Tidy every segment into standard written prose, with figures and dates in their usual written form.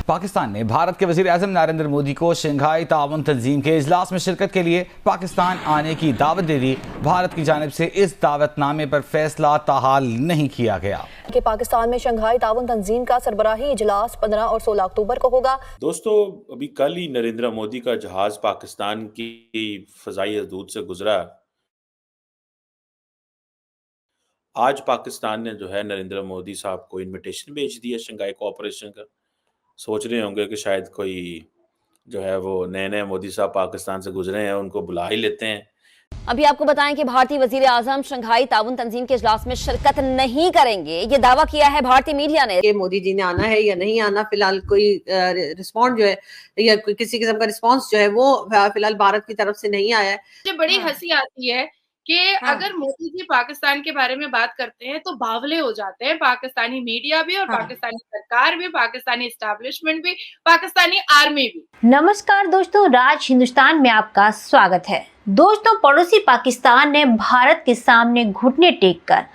पाकिस्तान ने भारत के वज़ीर आज़म नरेंद्र मोदी को शंघाई ताउन तंजीम के इजलास में शिरकत के लिए पाकिस्तान आने की दावत दे दी। भारत की जानिब से इस दावतनामे पर फैसला ताहाल नहीं किया गया कि पाकिस्तान में शंघाई ताउन तंजीम का सरबराही इजलास 15 और 16 अक्टूबर को होगा। दोस्तों, अभी कल ही नरेंद्र मोदी का जहाज पाकिस्तान की फ़ज़ाई हदूद से गुजरा। आज पाकिस्तान ने जो है नरेंद्र मोदी साहब को इनविटेशन भेज दिया शंघाई कोऑपरेशन का। सोच रहे होंगे कि शायद कोई जो है वो नए मोदी साहब पाकिस्तान से गुजरे हैं, उनको बुला ही लेते हैं। अभी आपको बताएं कि भारतीय वजीर आजम शंघाई ताउन तंजीम के इजलास में शिरकत नहीं करेंगे, ये दावा किया है भारतीय मीडिया ने। कि मोदी जी ने आना है या नहीं आना, फिलहाल कोई रिस्पॉन्स जो है या कोई किसी किस्म का रिस्पॉन्स जो है वो फिलहाल भारत की तरफ से नहीं आया है। मुझे बड़ी हंसी आती है कि अगर मोदी जी पाकिस्तान के बारे में बात करते हैं तो बावले हो जाते हैं पाकिस्तानी मीडिया भी और पाकिस्तानी सरकार भी, पाकिस्तानी एस्टैब्लिशमेंट भी, पाकिस्तानी आर्मी भी। नमस्कार दोस्तों, राज हिंदुस्तान में आपका स्वागत है। दोस्तों, पड़ोसी पाकिस्तान ने भारत के सामने घुटने टेक कर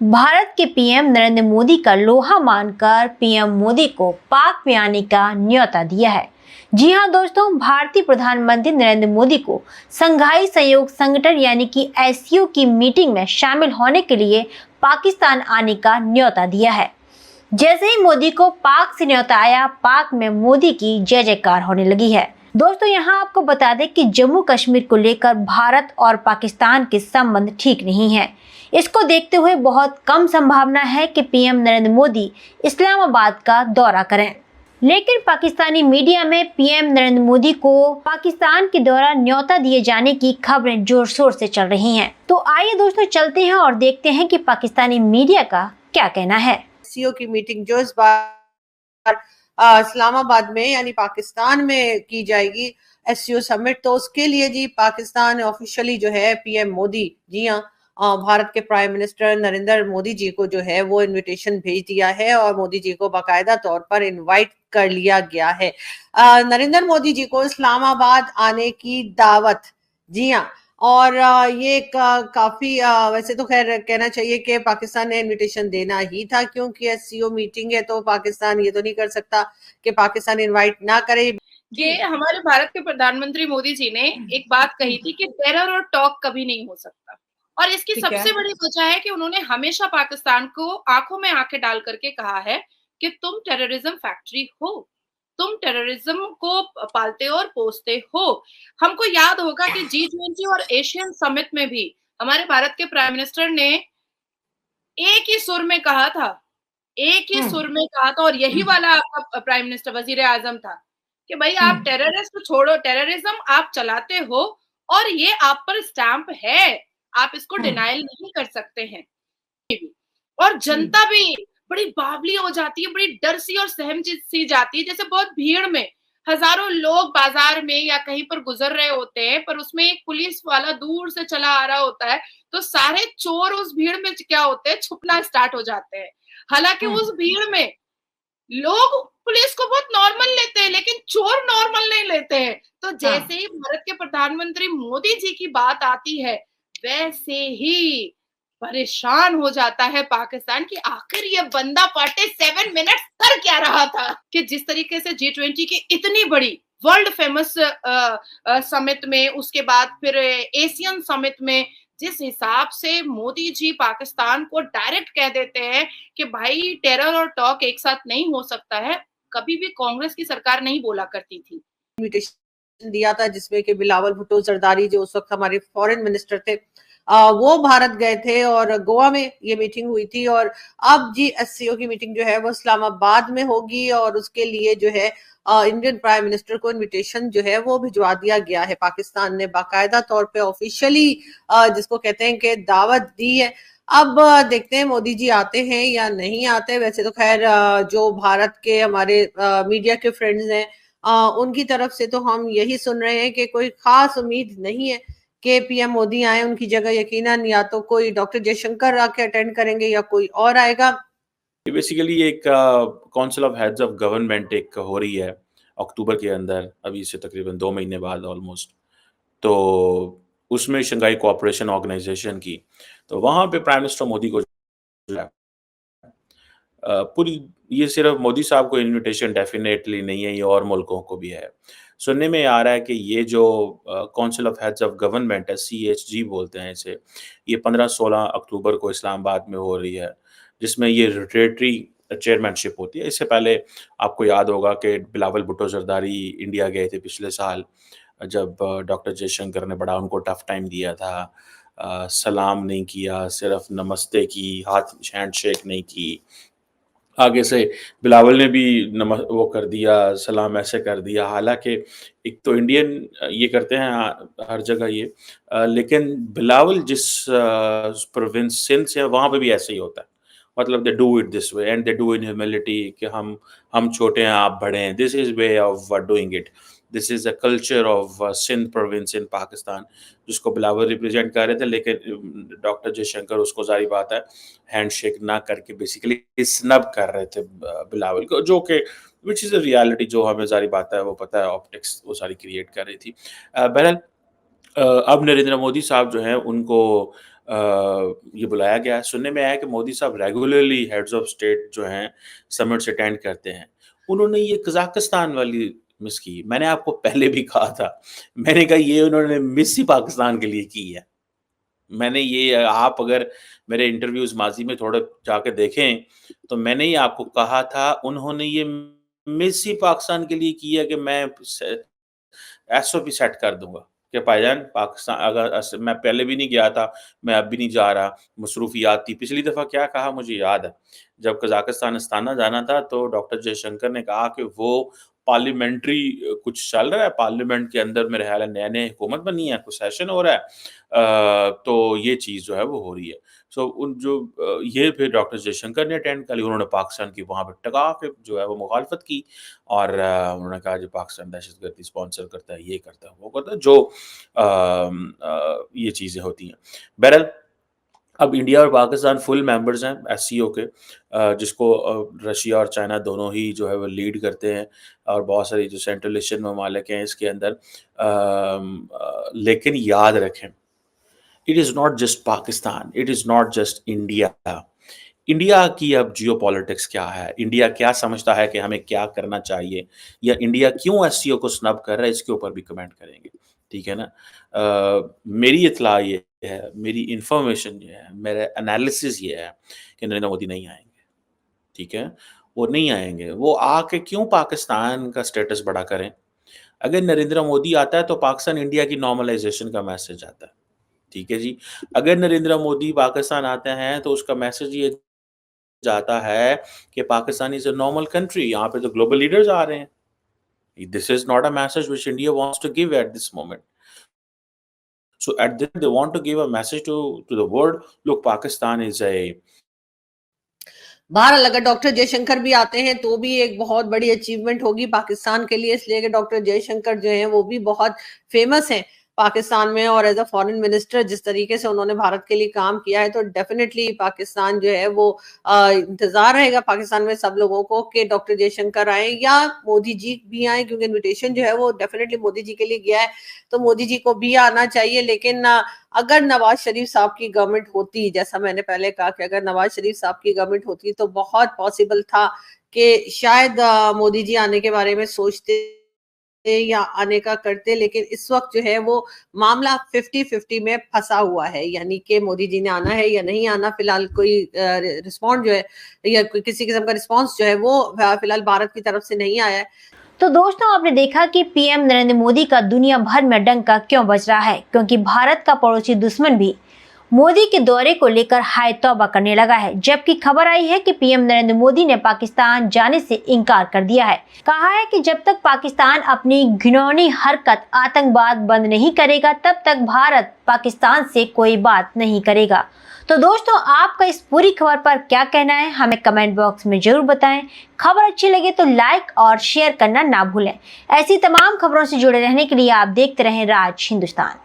भारत के पीएम नरेंद्र मोदी का लोहा मानकर पीएम मोदी को पाक में आने का न्योता दिया है। जी हां दोस्तों, भारतीय प्रधानमंत्री नरेंद्र मोदी को शंघाई सहयोग संगठन यानी कि एससीओ की मीटिंग में शामिल होने के लिए पाकिस्तान आने का न्योता दिया है। जैसे ही मोदी को पाक से न्योता आया, पाक में मोदी की जय जयकार होने लगी है। दोस्तों, यहाँ आपको बता दें कि जम्मू कश्मीर को लेकर भारत और पाकिस्तान के संबंध ठीक नहीं है। इसको देखते हुए बहुत कम संभावना है कि पीएम नरेंद्र मोदी इस्लामाबाद का दौरा करें। लेकिन पाकिस्तानी मीडिया में पीएम नरेंद्र मोदी को पाकिस्तान के दौरा न्योता दिए जाने की खबरें जोर शोर से चल रही हैं। तो आइए दोस्तों चलते हैं और देखते हैं कि पाकिस्तानी मीडिया का क्या कहना है। एससीओ की मीटिंग जो इस बार इस्लामाबाद में यानी पाकिस्तान में की जाएगी, एससीओ समिट, तो उसके लिए जी पाकिस्तान ऑफिशियली जो है पीएम मोदी, जी हाँ, भारत के प्राइम मिनिस्टर नरेंद्र मोदी जी को जो है वो इनविटेशन भेज दिया है और मोदी जी को बाकायदा तौर पर इनवाइट कर लिया गया है। नरेंद्र मोदी जी को इस्लामाबाद आने की दावत, जी हाँ, और ये काफी वैसे तो खैर कहना चाहिए कि पाकिस्तान ने इनविटेशन देना ही था, क्योंकि एससीओ मीटिंग है तो पाकिस्तान ये तो नहीं कर सकता कि पाकिस्तान इनवाइट ना करे। ये हमारे भारत के प्रधानमंत्री मोदी जी ने एक बात कही थी कि टेरर और टॉक कभी नहीं हो सकता, और इसकी सबसे बड़ी वजह है कि उन्होंने हमेशा पाकिस्तान को आंखों में आंखें डाल करके कहा है कि तुम टेररिज्म फैक्ट्री हो, तुम टेररिज्म को पालते और पोसते हो। हमको याद होगा कि G20 और एशियन समिट में भी हमारे भारत के प्राइम मिनिस्टर ने एक ही सुर में कहा था, और यही वाला आपका प्राइम मिनिस्टर वजीर आजम था कि भाई आप टेररिस्ट छोड़ो, टेररिज्म आप चलाते हो और ये आप पर स्टैंप है, आप इसको डिनाइल नहीं कर सकते हैं। और जनता भी बड़ी बावली हो जाती है, बड़ी डर सी और सहम सी जाती है, जैसे बहुत भीड़ में हजारों लोग बाजार में या कहीं पर गुजर रहे होते हैं, पर उसमें एक पुलिस वाला दूर से चला आ रहा होता है, तो सारे चोर उस भीड़ में क्या होते हैं, छुपना स्टार्ट हो जाते हैं। हालांकि उस भीड़ में लोग पुलिस को बहुत नॉर्मल लेते हैं, लेकिन चोर नॉर्मल नहीं लेते हैं। तो जैसे ही भारत के प्रधानमंत्री मोदी जी की बात आती है, वैसे ही परेशान हो जाता है पाकिस्तान कि आखिर ये बंदा 47 मिनट कर क्या रहा था। कि जिस तरीके से G20 की इतनी बड़ी वर्ल्ड फेमस समिट में, उसके बाद फिर एशियन समिट में, जिस हिसाब से मोदी जी पाकिस्तान को डायरेक्ट कह देते हैं कि भाई टेरर और टॉक एक साथ नहीं हो सकता है, कभी भी कांग्रेस की सरकार नहीं बोला करती थी। इन्विटेशन दिया था जिसमें कि बिलावल भुट्टो जरदारी जो उस वक्त हमारे फॉरेन मिनिस्टर थे, वो भारत गए थे और गोवा में ये मीटिंग हुई थी। और अब जी एससीओ की मीटिंग जो है वो इस्लामाबाद में होगी और उसके लिए जो है इंडियन प्राइम मिनिस्टर को इनविटेशन जो है वो भिजवा दिया गया है। पाकिस्तान ने बाकायदा तौर पे ऑफिशियली जिसको कहते हैं कि दावत दी है। अब देखते हैं मोदी जी आते हैं या नहीं आते। वैसे तो खैर जो भारत के हमारे मीडिया के फ्रेंड्स हैं उनकी तरफ से तो हम यही सुन रहे हैं कि कोई खास उम्मीद नहीं है कि पीएम मोदी आए। उनकी जगह यकीनन या तो कोई डॉक्टर जयशंकर आके अटेंड करेंगे या कोई और आएगा। बेसिकली एक council of heads of government एक हो रही है अक्टूबर के अंदर, अभी से तकरीबन 2 महीने बाद ऑलमोस्ट। तो उसमें शंघाई कोऑपरेशन ऑर्गेनाइजेशन की, तो वहां पे प्राइम मिनिस्टर मोदी को पूरी ये सिर्फ मोदी साहब को इन्विटेशन डेफिनेटली नहीं है, ये और मुल्कों को भी है। सुनने में आ रहा है कि ये जो council of heads of government है, CHG बोलते हैं इसे, ये 15-16 अक्टूबर को इस्लामाबाद में हो रही है, जिसमें ये रोटेटरी चेयरमैनशिप होती है। इससे पहले आपको याद होगा कि बिलावल भुट्टो जरदारी इंडिया गए थे पिछले साल, जब डॉक्टर जयशंकर ने बड़ा उनको टफ टाइम दिया था। सलाम नहीं किया, सिर्फ नमस्ते की, हाथ हैंडशेक नहीं की। आगे से बिलावल ने भी वो कर दिया, सलाम ऐसे कर दिया। हालाँकि एक तो इंडियन ये करते हैं हर जगह ये, लेकिन बिलावल जिस प्रोविंस सिंध से है, वहाँ पे भी ऐसे ही होता है। मतलब they do it this way and they do in humility कि हम छोटे हैं, आप बड़े हैं। This is way of doing it. This is a culture of Sindh province in Pakistan, जिसको बिलावल रिप्रेजेंट कर रहे थे, लेकिन डॉक्टर जयशंकर उसको ज़ाहिर बात है हैंडशेक ना करके बेसिकली स्नब कर रहे थे बिलावल को, जो कि व्हिच इज़ अ रियलिटी, जो हमें ज़ाहिर बात है वो पता है, ऑप्टिक्स वो सारी क्रिएट कर रही थी। बहरहाल अब नरेंद्र मोदी साहब जो हैं उनको ये बुलाया गया है। सुनने में आया कि मोदी साहब रेगुलरली हेड्स ऑफ स्टेट जो हैं समिट्स अटेंड करते हैं। उन्होंने ये कज़ाकिस्तान वाली मिस की। मैंने आपको पहले भी कहा था, मैंने कहा ये उन्होंने मिस ही पाकिस्तान के लिए की है। मैंने ये, आप अगर मेरे इंटरव्यूज़ माज़ी में थोड़ा जाके देखें, तो मैंने ही आपको कहा था उन्होंने ये मिस ही पाकिस्तान के लिए की है कि मैं SOP सेट कर दूँगा कि भाईजान पाकिस्तान अगर मैं पहले भी नहीं गया था, मैं अब भी नहीं जा रहा, मसरूफ़ियात थी। पिछली दफ़ा क्या कहा मुझे याद है, जब कज़ाकिस्तान अस्ताना जाना था तो डॉक्टर जयशंकर ने कहा कि वो पार्लियामेंट्री कुछ चल रहा है, पार्लियामेंट के अंदर मेरे ख़्याल है नए-नए हुकूमत बनी है, कुछ सेशन हो रहा है, तो ये चीज़ जो है वो हो रही है। सो ये फिर डॉक्टर जयशंकर ने अटेंड कर ली, उन्होंने पाकिस्तान की वहाँ पे टका के जो है वो मुखालफत की और उन्होंने कहा जी पाकिस्तान दहशतगर्दी स्पॉन्सर करता है, ये करता है, वो करता है, जो ये चीज़ें होती हैं। बहरहाल अब इंडिया और पाकिस्तान फुल मेंबर्स हैं SCO के, जिसको रशिया और चाइना दोनों ही जो है वो लीड करते हैं और बहुत सारी जो सेंट्रल एशियन ममालिक हैं इसके अंदर। लेकिन याद रखें, it is not just Pakistan, it is not just India. India की अब जियोपॉलिटिक्स क्या है, इंडिया क्या समझता है कि हमें क्या करना चाहिए, या इंडिया क्यों SCO को स्नब कर रहा है, इसके ऊपर भी कमेंट करेंगे, ठीक है ना। मेरी इत्तला ये है, मेरी इन्फॉर्मेशन ये है, मेरा एनालिसिस ये है कि नरेंद्र मोदी नहीं आएंगे, ठीक है। वो नहीं आएंगे, वो आके क्यों पाकिस्तान का स्टेटस बड़ा करें। अगर नरेंद्र मोदी आता है तो पाकिस्तान इंडिया की नॉर्मलाइजेशन का मैसेज आता है, ठीक है जी। अगर नरेंद्र मोदी पाकिस्तान आते हैं तो उसका मैसेज ये जाता है कि Pakistan is a normal country, यहाँ पे तो ग्लोबल लीडर्स आ रहे हैं। This is not a message which India wants to give at this moment. So at the end, they want to give a message to the world. Look, Pakistan is a बहरहाल अगर doctor Jaishankar भी आते हैं तो भी एक बहुत बड़ी अचीवमेंट होगी पाकिस्तान के लिए, इसलिए कि डॉक्टर जयशंकर जो हैं वो भी बहुत फेमस हैं पाकिस्तान में, और एज अ फॉरेन मिनिस्टर जिस तरीके से उन्होंने भारत के लिए काम किया है, तो डेफिनेटली पाकिस्तान जो है वो इंतजार रहेगा पाकिस्तान में सब लोगों को कि डॉक्टर जयशंकर आए या मोदी जी भी आए, क्योंकि इनविटेशन जो है वो डेफिनेटली मोदी जी के लिए गया है, तो मोदी जी को भी आना चाहिए। लेकिन अगर नवाज शरीफ साहब की गवर्नमेंट होती, जैसा मैंने पहले कहा कि अगर नवाज शरीफ साहब की गवर्नमेंट होती तो बहुत पॉसिबल था कि शायद मोदी जी आने के बारे में सोचते या आने का करते, लेकिन इस वक्त जो है वो मामला 50-50 में फंसा हुआ है, यानी कि मोदी जी ने आना है या नहीं आना। फिलहाल कोई रिस्पॉन्ड जो है या कोई किसी किस्म का रिस्पॉन्स जो है वो फिलहाल भारत की तरफ से नहीं आया है। तो दोस्तों, आपने देखा कि पीएम नरेंद्र मोदी का दुनिया भर में डंका क्यों बज रहा है, क्योंकि भारत का पड़ोसी दुश्मन भी मोदी के दौरे को लेकर हाय तौबा करने लगा है। जबकि खबर आई है कि पीएम नरेंद्र मोदी ने पाकिस्तान जाने से इनकार कर दिया है। कहा है कि जब तक पाकिस्तान अपनी घिनौनी हरकत आतंकवाद बंद नहीं करेगा तब तक भारत पाकिस्तान से कोई बात नहीं करेगा। तो दोस्तों, आपका इस पूरी खबर पर क्या कहना है, हमें कमेंट बॉक्स में जरूर बताएं। खबर अच्छी लगे तो लाइक और शेयर करना ना भूलें। ऐसी तमाम खबरों से जुड़े रहने के लिए आप देखते रहें राज हिंदुस्तान।